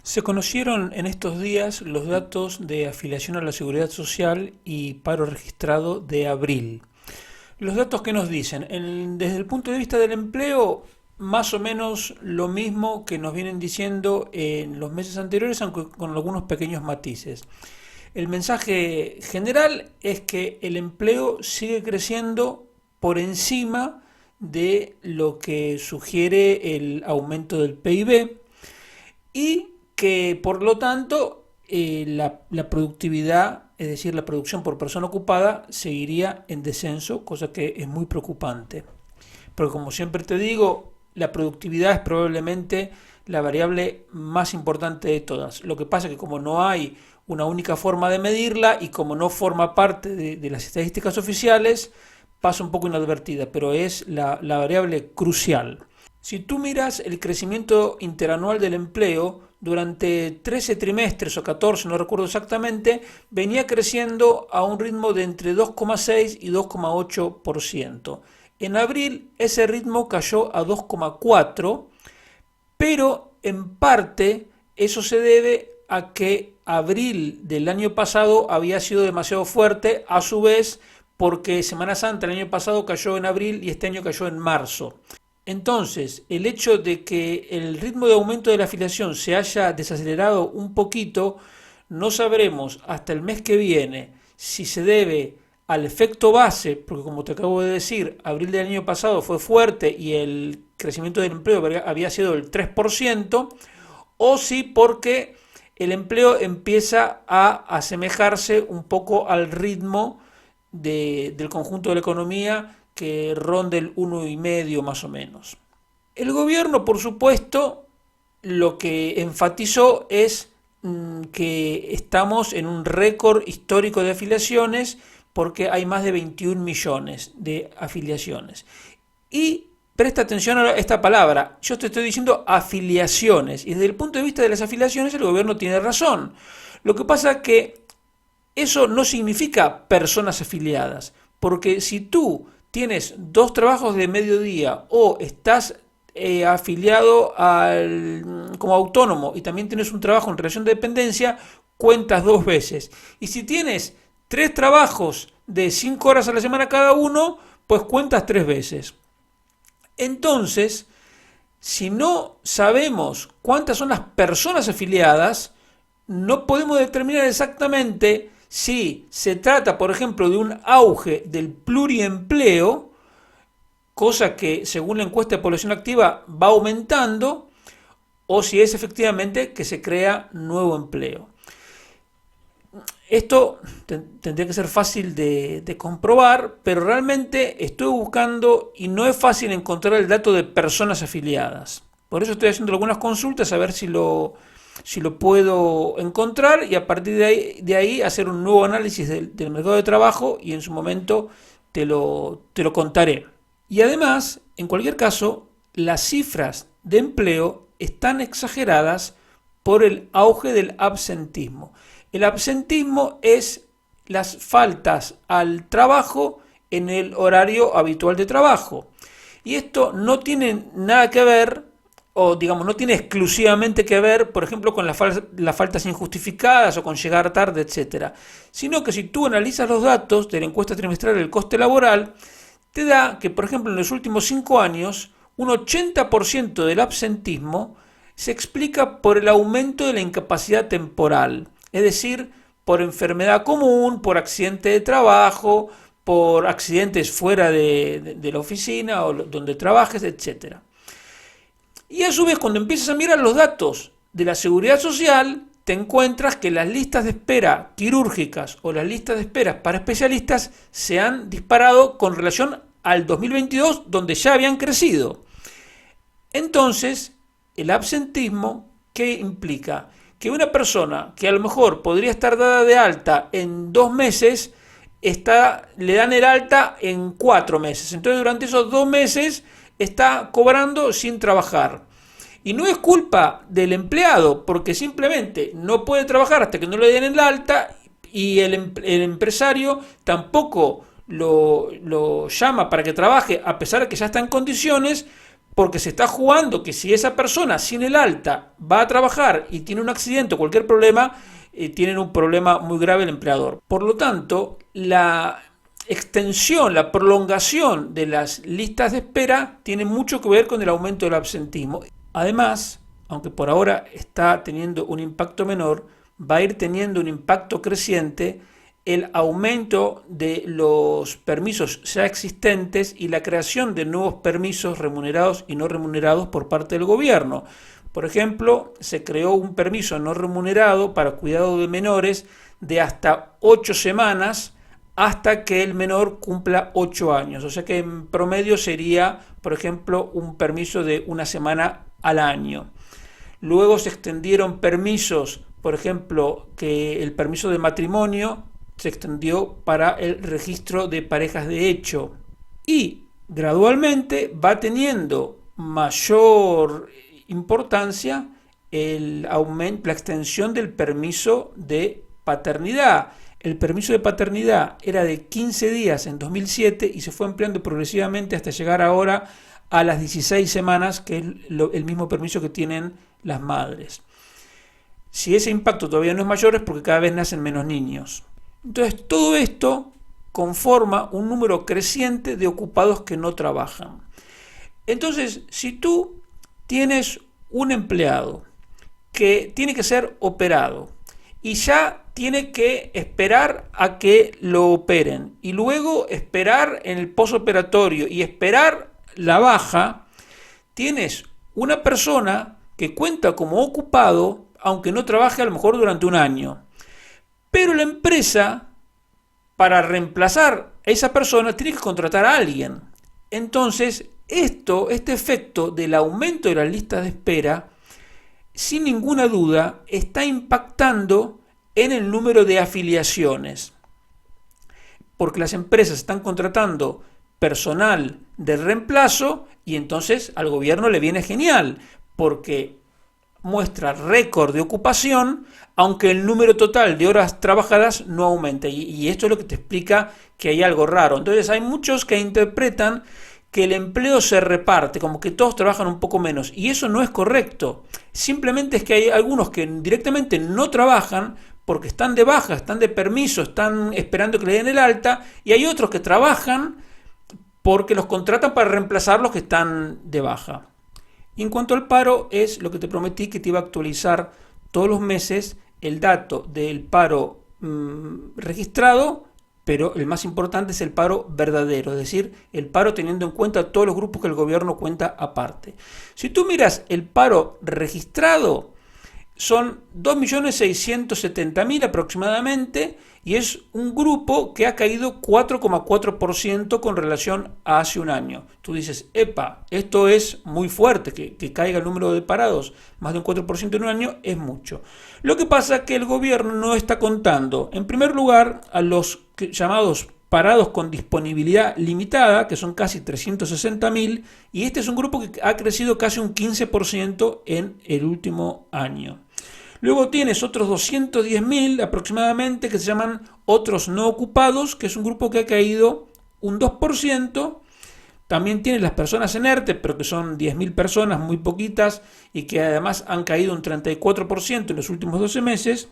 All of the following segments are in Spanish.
Se conocieron en estos días los datos de afiliación a la Seguridad Social y paro registrado de abril. Los datos que nos dicen, desde el punto de vista del empleo, más o menos lo mismo que nos vienen diciendo en los meses anteriores, aunque con algunos pequeños matices. El mensaje general es que el empleo sigue creciendo por encima de lo que sugiere el aumento del PIB y que por lo tanto la productividad, es decir, la producción por persona ocupada, seguiría en descenso, cosa que es muy preocupante. Porque como siempre te digo, la productividad es probablemente la variable más importante de todas. Lo que pasa es que como no hay una única forma de medirla y como no forma parte de las estadísticas oficiales, pasa un poco inadvertida, pero es la variable crucial. Si tú miras el crecimiento interanual del empleo, durante 13 trimestres o 14, no recuerdo exactamente, venía creciendo a un ritmo de entre 2,6 y 2,8%. En abril ese ritmo cayó a 2,4, pero en parte eso se debe a que abril del año pasado había sido demasiado fuerte, a su vez porque Semana Santa el año pasado cayó en abril y este año cayó en marzo. Entonces, el hecho de que el ritmo de aumento de la afiliación se haya desacelerado un poquito, no sabremos hasta el mes que viene si se debe al efecto base, porque como te acabo de decir, abril del año pasado fue fuerte y el crecimiento del empleo había sido del 3%, o si porque el empleo empieza a asemejarse un poco al ritmo del conjunto de la economía que ronde el 1,5 más o menos. El gobierno, por supuesto, lo que enfatizó es que estamos en un récord histórico de afiliaciones porque hay más de 21 millones de afiliaciones. Y presta atención a esta palabra, yo te estoy diciendo afiliaciones, y desde el punto de vista de las afiliaciones el gobierno tiene razón. Lo que pasa es que eso no significa personas afiliadas, porque si tú tienes dos trabajos de mediodía o estás afiliado como autónomo y también tienes un trabajo en relación de dependencia, cuentas dos veces. Y si tienes tres trabajos de 5 horas a la semana cada uno, pues cuentas tres veces. Entonces, si no sabemos cuántas son las personas afiliadas, no podemos determinar exactamente si se trata, por ejemplo, de un auge del pluriempleo, cosa que según la encuesta de población activa va aumentando, o si es efectivamente que se crea nuevo empleo. Esto tendría que ser fácil de comprobar, pero realmente estoy buscando y no es fácil encontrar el dato de personas afiliadas. Por eso estoy haciendo algunas consultas a ver si lo puedo encontrar y a partir de ahí hacer un nuevo análisis del mercado de trabajo y en su momento te lo contaré. Y además, en cualquier caso, las cifras de empleo están exageradas por el auge del absentismo. El absentismo es las faltas al trabajo en el horario habitual de trabajo. Y esto no tiene nada que ver, o digamos, no tiene exclusivamente que ver, por ejemplo, con las faltas injustificadas o con llegar tarde, etcétera, sino que si tú analizas los datos de la encuesta trimestral del coste laboral, te da que, por ejemplo, en los últimos 5 años, un 80% del absentismo se explica por el aumento de la incapacidad temporal, es decir, por enfermedad común, por accidente de trabajo, por accidentes fuera de la oficina o donde trabajes, etcétera. Y a su vez, cuando empiezas a mirar los datos de la seguridad social, te encuentras que las listas de espera quirúrgicas o las listas de espera para especialistas se han disparado con relación al 2022, donde ya habían crecido. Entonces, el absentismo, ¿qué implica? Que una persona que a lo mejor podría estar dada de alta en 2 meses, le dan el alta en 4 meses. Entonces, durante esos 2 meses está cobrando sin trabajar. Y no es culpa del empleado, porque simplemente no puede trabajar hasta que no le den el alta y el empresario tampoco lo llama para que trabaje a pesar de que ya está en condiciones, porque se está jugando que si esa persona sin el alta va a trabajar y tiene un accidente o cualquier problema, tienen un problema muy grave el empleador. Por lo tanto, la extensión, la prolongación de las listas de espera tiene mucho que ver con el aumento del absentismo. Además, aunque por ahora está teniendo un impacto menor, va a ir teniendo un impacto creciente el aumento de los permisos ya existentes y la creación de nuevos permisos remunerados y no remunerados por parte del gobierno. Por ejemplo, se creó un permiso no remunerado para cuidado de menores de hasta 8 semanas hasta que el menor cumpla 8 años. O sea que en promedio sería, por ejemplo, un permiso de una semana al año. Luego se extendieron permisos, por ejemplo, que el permiso de matrimonio se extendió para el registro de parejas de hecho y gradualmente va teniendo mayor importancia el aumento, la extensión del permiso de paternidad. El permiso de paternidad era de 15 días en 2007 y se fue ampliando progresivamente hasta llegar ahora a las 16 semanas, que es el mismo permiso que tienen las madres. Si ese impacto todavía no es mayor es porque cada vez nacen menos niños. Entonces todo esto conforma un número creciente de ocupados que no trabajan. Entonces, si tú tienes un empleado que tiene que ser operado y ya tiene que esperar a que lo operen y luego esperar en el posoperatorio y esperar la baja, tienes una persona que cuenta como ocupado aunque no trabaje a lo mejor durante un año. Pero la empresa, para reemplazar a esa persona, tiene que contratar a alguien. Entonces, este efecto del aumento de las listas de espera, sin ninguna duda, está impactando en el número de afiliaciones. Porque las empresas están contratando personal de reemplazo y entonces al gobierno le viene genial, porque muestra récord de ocupación, aunque el número total de horas trabajadas no aumenta. Y esto es lo que te explica que hay algo raro. Entonces hay muchos que interpretan que el empleo se reparte, como que todos trabajan un poco menos. Y eso no es correcto. Simplemente es que hay algunos que directamente no trabajan porque están de baja, están de permiso, están esperando que le den el alta. Y hay otros que trabajan porque los contratan para reemplazar los que están de baja. Y en cuanto al paro, es lo que te prometí, que te iba a actualizar todos los meses el dato del paro registrado, pero el más importante es el paro verdadero, es decir, el paro teniendo en cuenta todos los grupos que el gobierno cuenta aparte. Si tú miras el paro registrado, son 2.670.000 aproximadamente, y es un grupo que ha caído 4,4% con relación a hace un año. Tú dices, epa, esto es muy fuerte, que caiga el número de parados, más de un 4% en un año es mucho. Lo que pasa es que el gobierno no está contando, en primer lugar, a los llamados parados con disponibilidad limitada, que son casi 360.000, y este es un grupo que ha crecido casi un 15% en el último año. Luego tienes otros 210.000 aproximadamente que se llaman otros no ocupados, que es un grupo que ha caído un 2%. También tienes las personas inertes, pero que son 10.000 personas, muy poquitas, y que además han caído un 34% en los últimos 12 meses.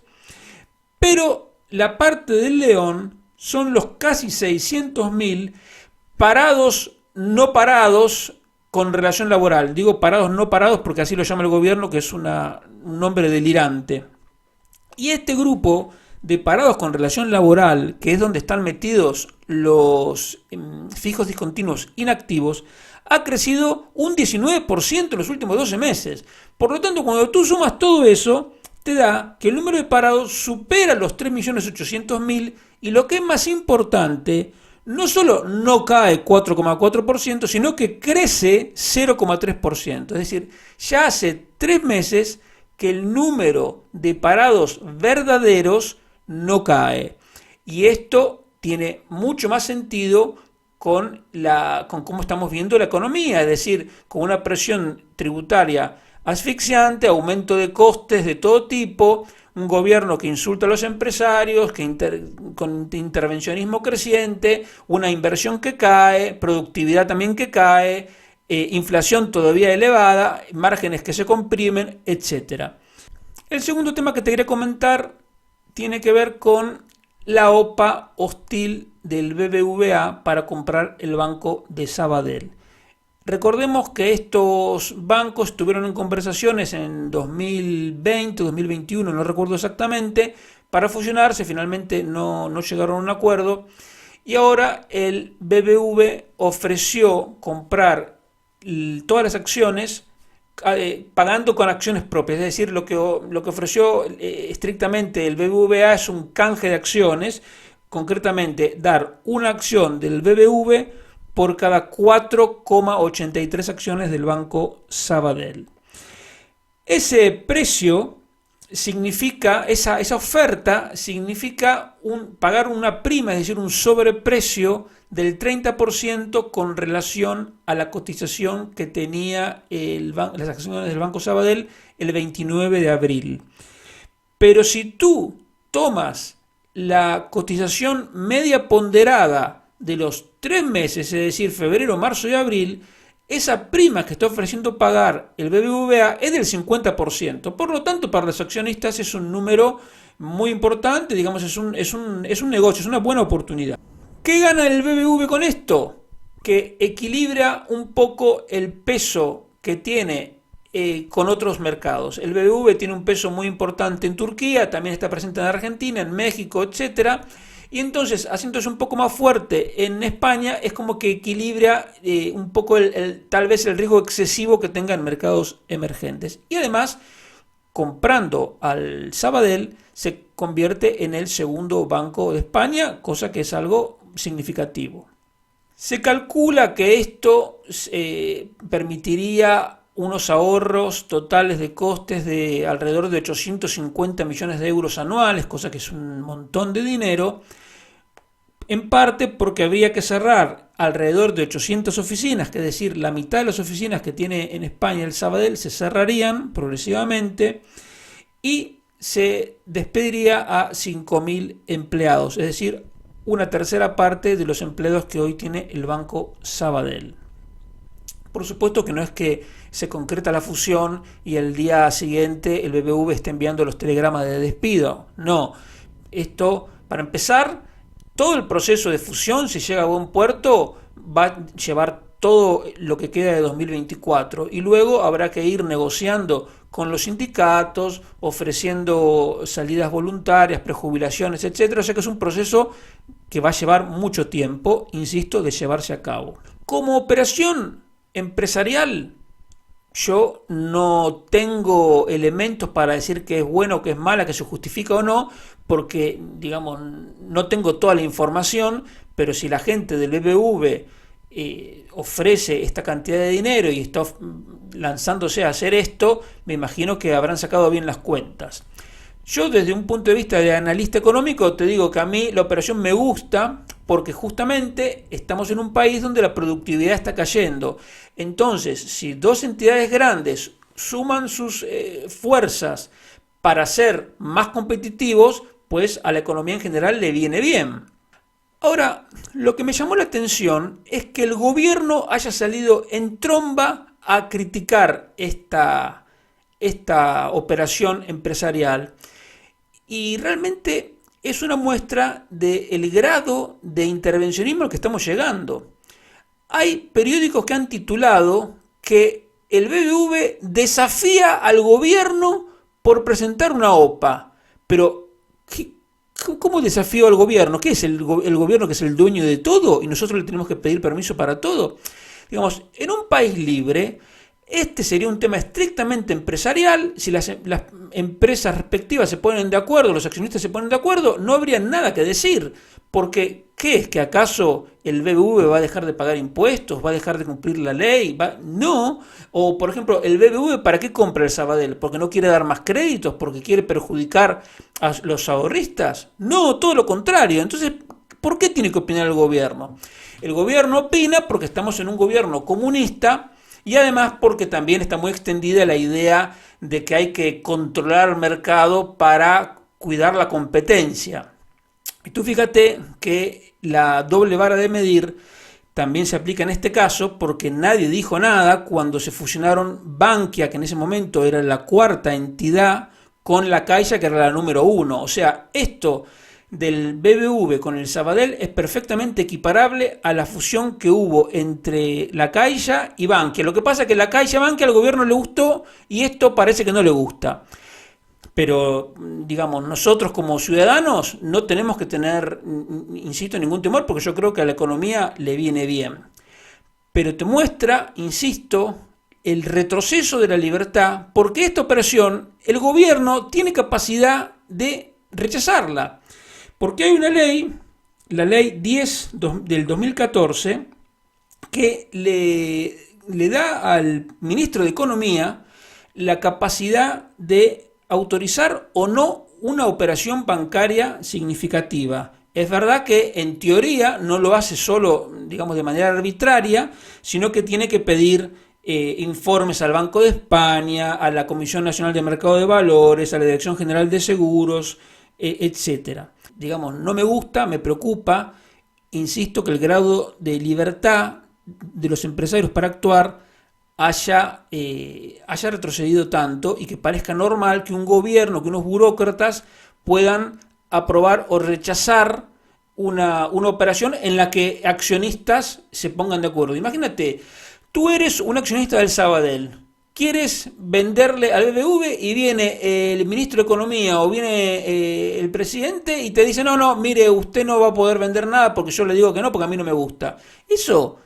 Pero la parte del león son los casi 600.000 parados, no parados, con relación laboral. Digo parados, no parados, porque así lo llama el gobierno, que es un nombre delirante. Y este grupo de parados con relación laboral, que es donde están metidos los fijos discontinuos inactivos, ha crecido un 19% en los últimos 12 meses. Por lo tanto, cuando tú sumas todo eso, te da que el número de parados supera los 3.800.000, y lo que es más importante, no solo no cae 4,4%, sino que crece 0,3%. Es decir, ya hace 3 meses que el número de parados verdaderos no cae. Y esto tiene mucho más sentido con cómo estamos viendo la economía, es decir, con una presión tributaria asfixiante, aumento de costes de todo tipo, un gobierno que insulta a los empresarios, con intervencionismo creciente, una inversión que cae, productividad también que cae, inflación todavía elevada, márgenes que se comprimen, etc. El segundo tema que te quería comentar tiene que ver con la OPA hostil del BBVA para comprar el banco de Sabadell. Recordemos que estos bancos estuvieron en conversaciones en 2020, 2021, no recuerdo exactamente, para fusionarse, finalmente no llegaron a un acuerdo y ahora el BBV ofreció comprar todas las acciones pagando con acciones propias, es decir, lo que ofreció estrictamente el BBVA es un canje de acciones, concretamente dar una acción del BBV por cada 4,83 acciones del Banco Sabadell. Ese precio significa, esa oferta significa pagar una prima, es decir, un sobreprecio del 30% con relación a la cotización que tenía las acciones del Banco Sabadell el 29 de abril. Pero si tú tomas la cotización media ponderada de los 3 meses, es decir, febrero, marzo y abril, esa prima que está ofreciendo pagar el BBVA es del 50%. Por lo tanto, para los accionistas es un número muy importante, digamos, es un negocio, es una buena oportunidad. ¿Qué gana el BBV con esto? Que equilibra un poco el peso que tiene con otros mercados. El BBV tiene un peso muy importante en Turquía, también está presente en Argentina, en México, etcétera. Y entonces, haciéndose un poco más fuerte en España, es como que equilibra un poco tal vez el riesgo excesivo que tenga en mercados emergentes. Y además, comprando al Sabadell, se convierte en el segundo banco de España, cosa que es algo significativo. Se calcula que esto permitiría unos ahorros totales de costes de alrededor de 850 millones de euros anuales, cosa que es un montón de dinero, en parte porque habría que cerrar alrededor de 800 oficinas, que es decir, la mitad de las oficinas que tiene en España el Sabadell se cerrarían progresivamente y se despediría a 5.000 empleados, es decir, una tercera parte de los empleados que hoy tiene el Banco Sabadell. Por supuesto que no es que se concreta la fusión y el día siguiente el BBV esté enviando los telegramas de despido. No, esto, para empezar, todo el proceso de fusión, si llega a buen puerto, va a llevar todo lo que queda de 2024 y luego habrá que ir negociando con los sindicatos, ofreciendo salidas voluntarias, prejubilaciones, etcétera. O sea que es un proceso que va a llevar mucho tiempo, insisto, de llevarse a cabo. Como operación empresarial, yo no tengo elementos para decir que es buena o que es mala, que se justifica o no, porque, digamos, no tengo toda la información, pero si la gente del BBV ofrece esta cantidad de dinero y está lanzándose a hacer esto, me imagino que habrán sacado bien las cuentas. Yo desde un punto de vista de analista económico te digo que a mí la operación me gusta porque justamente estamos en un país donde la productividad está cayendo. Entonces, si dos entidades grandes suman sus fuerzas para ser más competitivos, pues a la economía en general le viene bien. Ahora, lo que me llamó la atención es que el gobierno haya salido en tromba a criticar esta operación empresarial y realmente es una muestra del grado de intervencionismo al que estamos llegando. Hay periódicos que han titulado que el BBV desafía al gobierno por presentar una OPA, pero ¿cómo desafío al gobierno? ¿Qué es el gobierno que es el dueño de todo y nosotros le tenemos que pedir permiso para todo? Digamos, en un país libre, este sería un tema estrictamente empresarial. Si las empresas respectivas se ponen de acuerdo, los accionistas se ponen de acuerdo, no habría nada que decir. Porque, ¿qué es? ¿Que acaso el BBV va a dejar de pagar impuestos? ¿Va a dejar de cumplir la ley? No. O, por ejemplo, el BBV, ¿para qué compra el Sabadell? ¿Porque no quiere dar más créditos? ¿Porque quiere perjudicar a los ahorristas? No, todo lo contrario. Entonces, ¿por qué tiene que opinar el gobierno? El gobierno opina porque estamos en un gobierno comunista y además porque también está muy extendida la idea de que hay que controlar el mercado para cuidar la competencia. Y tú fíjate que la doble vara de medir también se aplica en este caso porque nadie dijo nada cuando se fusionaron Bankia, que en ese momento era la cuarta entidad, con la Caixa, que era la número uno. O sea, esto del BBV con el Sabadell es perfectamente equiparable a la fusión que hubo entre la Caixa y Bankia. Lo que pasa es que la Caixa Bankia al gobierno le gustó y esto parece que no le gusta. Pero, digamos, nosotros como ciudadanos no tenemos que tener, insisto, ningún temor, porque yo creo que a la economía le viene bien. Pero te muestra, insisto, el retroceso de la libertad, porque esta operación el gobierno tiene capacidad de rechazarla. Porque hay una ley, la ley 10 del 2014, que le da al ministro de Economía la capacidad de autorizar o no una operación bancaria significativa. Es verdad que en teoría no lo hace solo, digamos, de manera arbitraria, sino que tiene que pedir informes al Banco de España, a la Comisión Nacional de Mercado de Valores, a la Dirección General de Seguros, etcétera. Digamos, no me gusta, me preocupa, insisto, que el grado de libertad de los empresarios para actuar haya retrocedido tanto y que parezca normal que un gobierno, que unos burócratas puedan aprobar o rechazar una operación en la que accionistas se pongan de acuerdo. Imagínate, tú eres un accionista del Sabadell, quieres venderle al BBV y viene el ministro de Economía o viene el presidente y te dice, no, mire, usted no va a poder vender nada porque yo le digo que no, porque a mí no me gusta. Eso,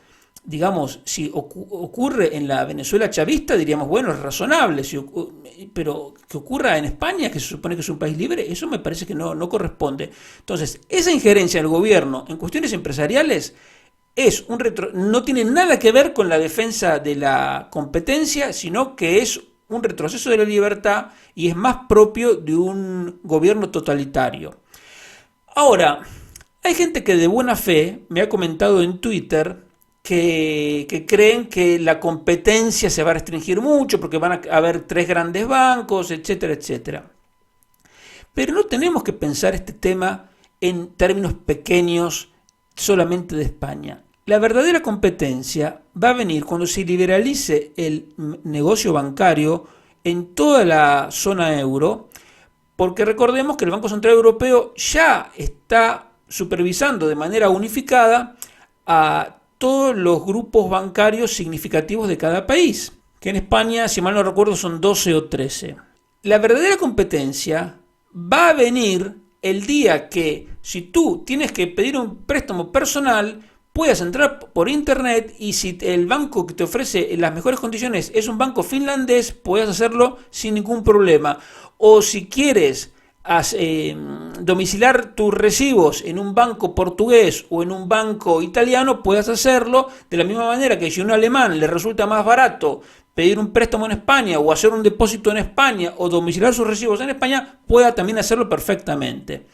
digamos, si ocurre en la Venezuela chavista, diríamos, bueno, es razonable, pero que ocurra en España, que se supone que es un país libre, eso me parece que no corresponde. Entonces, esa injerencia del gobierno en cuestiones empresariales no tiene nada que ver con la defensa de la competencia, sino que es un retroceso de la libertad y es más propio de un gobierno totalitario. Ahora, hay gente que de buena fe me ha comentado en Twitter que creen que la competencia se va a restringir mucho porque van a haber 3 grandes bancos, etcétera, etcétera. Pero no tenemos que pensar este tema en términos pequeños solamente de España. La verdadera competencia va a venir cuando se liberalice el negocio bancario en toda la zona euro, porque recordemos que el Banco Central Europeo ya está supervisando de manera unificada a todos los grupos bancarios significativos de cada país, que en España, si mal no recuerdo, son 12 o 13. La verdadera competencia va a venir el día que, si tú tienes que pedir un préstamo personal, puedas entrar por internet y si el banco que te ofrece las mejores condiciones es un banco finlandés, puedas hacerlo sin ningún problema. O si quieres domiciliar tus recibos en un banco portugués o en un banco italiano, puedas hacerlo de la misma manera que si a un alemán le resulta más barato pedir un préstamo en España o hacer un depósito en España o domiciliar sus recibos en España, pueda también hacerlo perfectamente.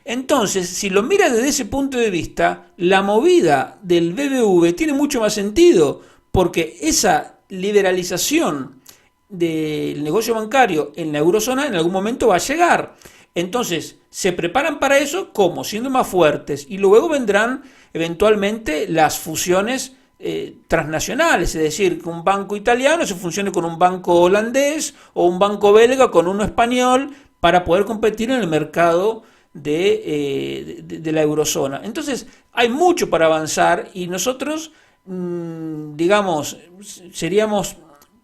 Entonces, si lo miras desde ese punto de vista, la movida del BBV tiene mucho más sentido, porque esa liberalización del negocio bancario en la eurozona en algún momento va a llegar. Entonces, se preparan para eso, ¿cómo? Siendo más fuertes. Y luego vendrán eventualmente las fusiones transnacionales, es decir, que un banco italiano se fusione con un banco holandés o un banco belga con uno español para poder competir en el mercado de la eurozona. Entonces, hay mucho para avanzar y nosotros, digamos, seríamos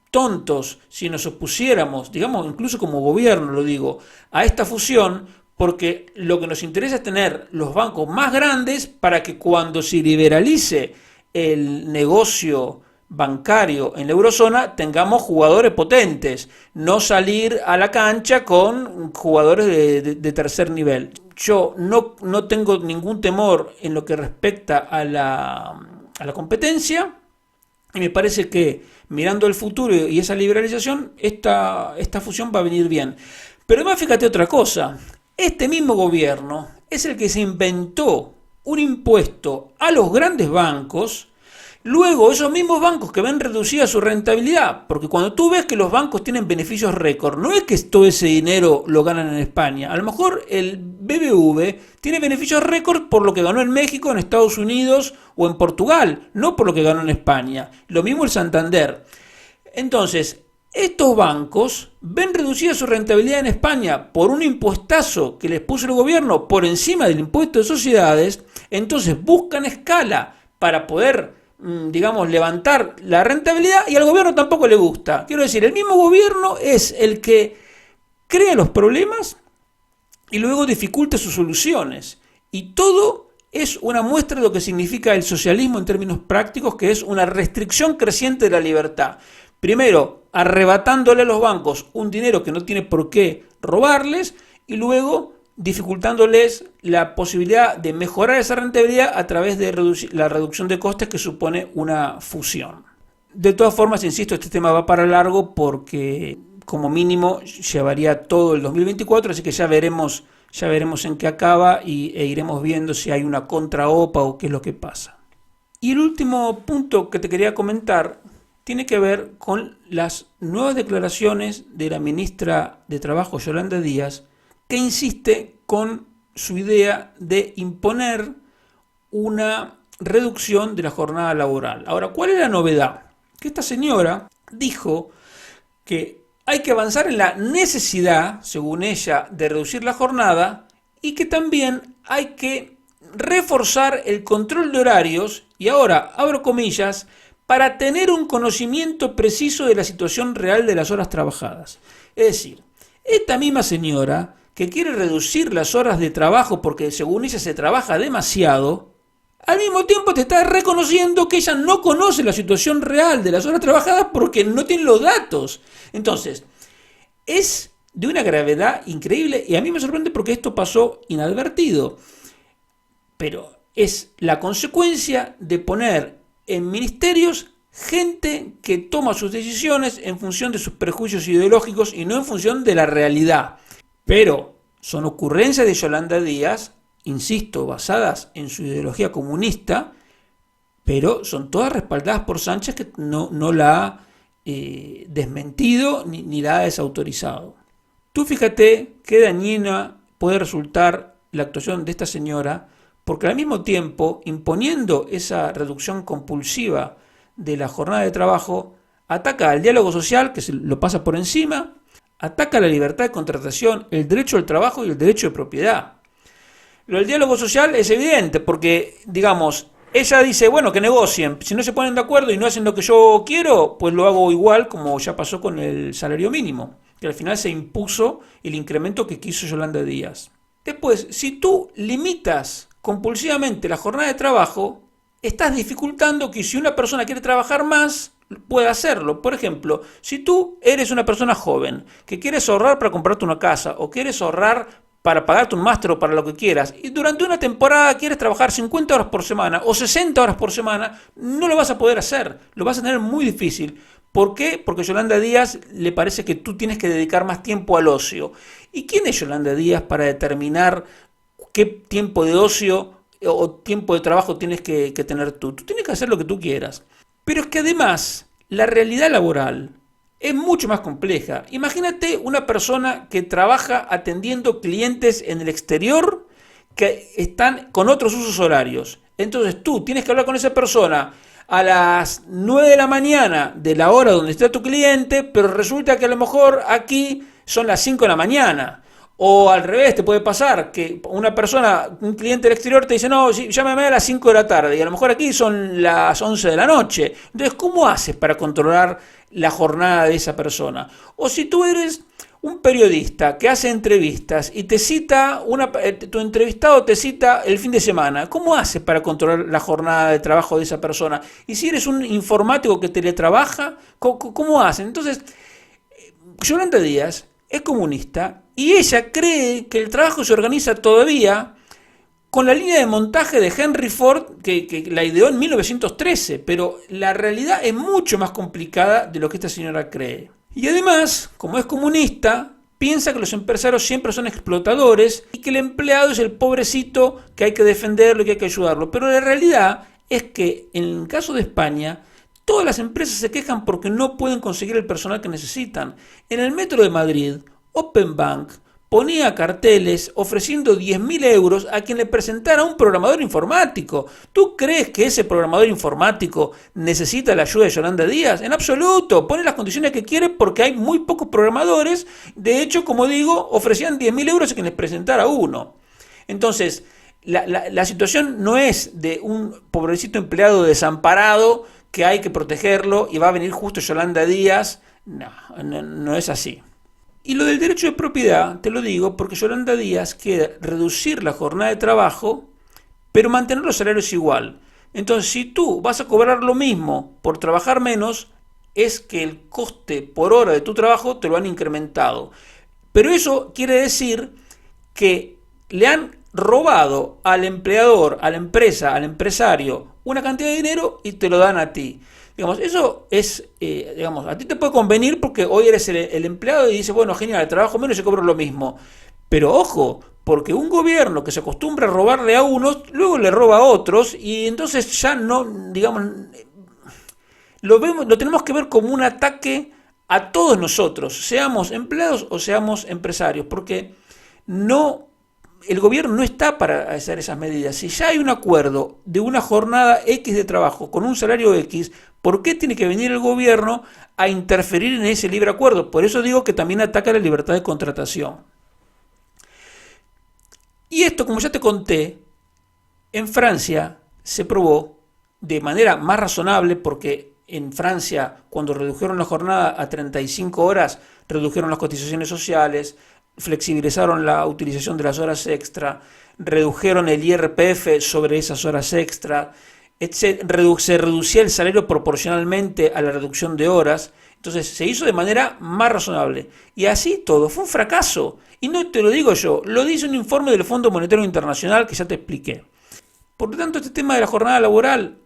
tontos si nos opusiéramos, digamos, incluso como gobierno lo digo, a esta fusión, porque lo que nos interesa es tener los bancos más grandes para que cuando se liberalice el negocio bancario en la eurozona tengamos jugadores potentes, no salir a la cancha con jugadores de tercer nivel. Yo no tengo ningún temor en lo que respecta a la competencia y me parece que mirando el futuro y esa liberalización, esta fusión va a venir bien. Pero además fíjate otra cosa, este mismo gobierno es el que se inventó un impuesto a los grandes bancos Luego, esos mismos bancos que ven reducida su rentabilidad, porque cuando tú ves que los bancos tienen beneficios récord, no es que todo ese dinero lo ganan en España. A lo mejor el BBV tiene beneficios récord por lo que ganó en México, en Estados Unidos o en Portugal, no por lo que ganó en España. Lo mismo el Santander. Entonces, estos bancos ven reducida su rentabilidad en España por un impuestazo que les puso el gobierno por encima del impuesto de sociedades, entonces buscan escala para poder, digamos, levantar la rentabilidad y al gobierno tampoco le gusta. Quiero decir, el mismo gobierno es el que crea los problemas y luego dificulta sus soluciones. Y todo es una muestra de lo que significa el socialismo en términos prácticos, que es una restricción creciente de la libertad. Primero, arrebatándole a los bancos un dinero que no tiene por qué robarles y luego dificultándoles la posibilidad de mejorar esa rentabilidad a través de la reducción de costes que supone una fusión. De todas formas, insisto, este tema va para largo porque como mínimo llevaría todo el 2024, así que ya veremos en qué acaba e iremos viendo si hay una contra-OPA o qué es lo que pasa. Y el último punto que te quería comentar tiene que ver con las nuevas declaraciones de la ministra de Trabajo, Yolanda Díaz, que insiste con su idea de imponer una reducción de la jornada laboral. Ahora, ¿cuál es la novedad? Que esta señora dijo que hay que avanzar en la necesidad, según ella, de reducir la jornada y que también hay que reforzar el control de horarios, y ahora abro comillas, para tener un conocimiento preciso de la situación real de las horas trabajadas. Es decir, esta misma señora que quiere reducir las horas de trabajo porque según ella se trabaja demasiado, al mismo tiempo te está reconociendo que ella no conoce la situación real de las horas trabajadas porque no tiene los datos. Entonces, es de una gravedad increíble y a mí me sorprende porque esto pasó inadvertido. Pero es la consecuencia de poner en ministerios gente que toma sus decisiones en función de sus prejuicios ideológicos y no en función de la realidad. Pero son ocurrencias de Yolanda Díaz, insisto, basadas en su ideología comunista, pero son todas respaldadas por Sánchez, que no la ha desmentido ni la ha desautorizado. Tú fíjate qué dañina puede resultar la actuación de esta señora, porque al mismo tiempo, imponiendo esa reducción compulsiva de la jornada de trabajo, ataca al diálogo social, que se lo pasa por encima, ataca la libertad de contratación, el derecho al trabajo y el derecho de propiedad. Lo del diálogo social es evidente, porque, digamos, ella dice, bueno, que negocien, si no se ponen de acuerdo y no hacen lo que yo quiero, pues lo hago igual, como ya pasó con el salario mínimo, que al final se impuso el incremento que quiso Yolanda Díaz. Después, si tú limitas compulsivamente la jornada de trabajo, estás dificultando que si una persona quiere trabajar más, pueda hacerlo. Por ejemplo, si tú eres una persona joven que quieres ahorrar para comprarte una casa o quieres ahorrar para pagarte un máster o para lo que quieras, y durante una temporada quieres trabajar 50 horas por semana o 60 horas por semana, no lo vas a poder hacer, lo vas a tener muy difícil. ¿Por qué? Porque a Yolanda Díaz le parece que tú tienes que dedicar más tiempo al ocio. ¿Y quién es Yolanda Díaz para determinar qué tiempo de ocio o tiempo de trabajo tienes que tener tú? Tú tienes que hacer lo que tú quieras. Pero es que además la realidad laboral es mucho más compleja. Imagínate una persona que trabaja atendiendo clientes en el exterior que están con otros usos horarios. Entonces tú tienes que hablar con esa persona a las 9 de la mañana de la hora donde está tu cliente, pero resulta que a lo mejor aquí son las 5 de la mañana. O al revés, te puede pasar que una persona, un cliente del exterior te dice, no, llámame a las 5 de la tarde, y a lo mejor aquí son las 11 de la noche. Entonces, ¿cómo haces para controlar la jornada de esa persona? O si tú eres un periodista que hace entrevistas y te cita, tu entrevistado te cita el fin de semana, ¿cómo haces para controlar la jornada de trabajo de esa persona? Y si eres un informático que teletrabaja, ¿cómo haces? Entonces, Yolanda Díaz es comunista y ella cree que el trabajo se organiza todavía con la línea de montaje de Henry Ford que la ideó en 1913, pero la realidad es mucho más complicada de lo que esta señora cree. Y además, como es comunista, piensa que los empresarios siempre son explotadores y que el empleado es el pobrecito que hay que defenderlo y que hay que ayudarlo. Pero la realidad es que en el caso de España, todas las empresas se quejan porque no pueden conseguir el personal que necesitan. En el metro de Madrid, Open Bank ponía carteles ofreciendo 10.000 euros a quien le presentara un programador informático. ¿Tú crees que ese programador informático necesita la ayuda de Yolanda Díaz? En absoluto, pone las condiciones que quiere porque hay muy pocos programadores. De hecho, como digo, ofrecían 10.000 euros a quien les presentara uno. Entonces, la situación no es de un pobrecito empleado desamparado que hay que protegerlo y va a venir justo Yolanda Díaz. No es así. Y lo del derecho de propiedad, te lo digo porque Yolanda Díaz quiere reducir la jornada de trabajo, pero mantener los salarios igual. Entonces, si tú vas a cobrar lo mismo por trabajar menos, es que el coste por hora de tu trabajo te lo han incrementado. Pero eso quiere decir que le han robado al empleador, a la empresa, al empresario, una cantidad de dinero y te lo dan a ti. Digamos, eso es, a ti te puede convenir porque hoy eres el empleado y dices, bueno, genial, trabajo menos y cobro lo mismo. Pero ojo, porque un gobierno que se acostumbra a robarle a unos, luego le roba a otros y entonces ya no, digamos, lo tenemos que ver como un ataque a todos nosotros, seamos empleados o seamos empresarios, porque no, el gobierno no está para hacer esas medidas. Si ya hay un acuerdo de una jornada X de trabajo con un salario X, ¿por qué tiene que venir el gobierno a interferir en ese libre acuerdo? Por eso digo que también ataca la libertad de contratación. Y esto, como ya te conté, en Francia se probó de manera más razonable porque en Francia, cuando redujeron la jornada a 35 horas, redujeron las cotizaciones sociales, flexibilizaron la utilización de las horas extra, redujeron el IRPF sobre esas horas extra, se reducía el salario proporcionalmente a la reducción de horas. Entonces se hizo de manera más razonable. Y así todo, fue un fracaso. Y no te lo digo yo, lo dice un informe del Fondo Monetario Internacional que ya te expliqué. Por lo tanto, este tema de la jornada laboral,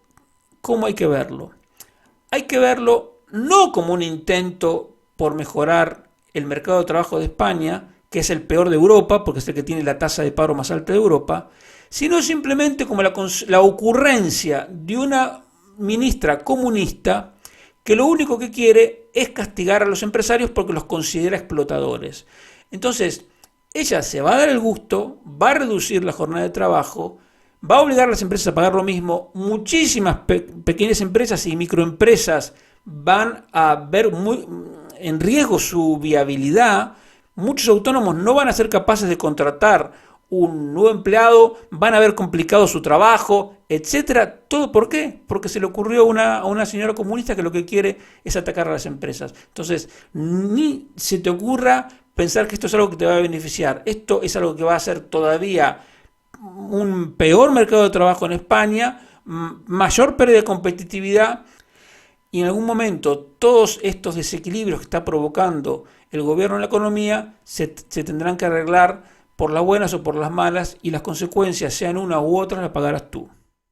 ¿cómo hay que verlo? Hay que verlo no como un intento por mejorar el mercado de trabajo de España, que es el peor de Europa, porque es el que tiene la tasa de paro más alta de Europa, sino simplemente como la ocurrencia de una ministra comunista que lo único que quiere es castigar a los empresarios porque los considera explotadores. Entonces, ella se va a dar el gusto, va a reducir la jornada de trabajo, va a obligar a las empresas a pagar lo mismo. Muchísimas pequeñas empresas y microempresas van a ver en riesgo su viabilidad. Muchos autónomos no van a ser capaces de contratar un nuevo empleado, van a ver complicado su trabajo, etcétera. ¿Todo por qué? Porque se le ocurrió a una señora comunista que lo que quiere es atacar a las empresas. Entonces, ni se te ocurra pensar que esto es algo que te va a beneficiar. Esto es algo que va a hacer todavía un peor mercado de trabajo en España, mayor pérdida de competitividad, y en algún momento todos estos desequilibrios que está provocando el gobierno en la economía se tendrán que arreglar por las buenas o por las malas, y las consecuencias, sean una u otra, las pagarás tú.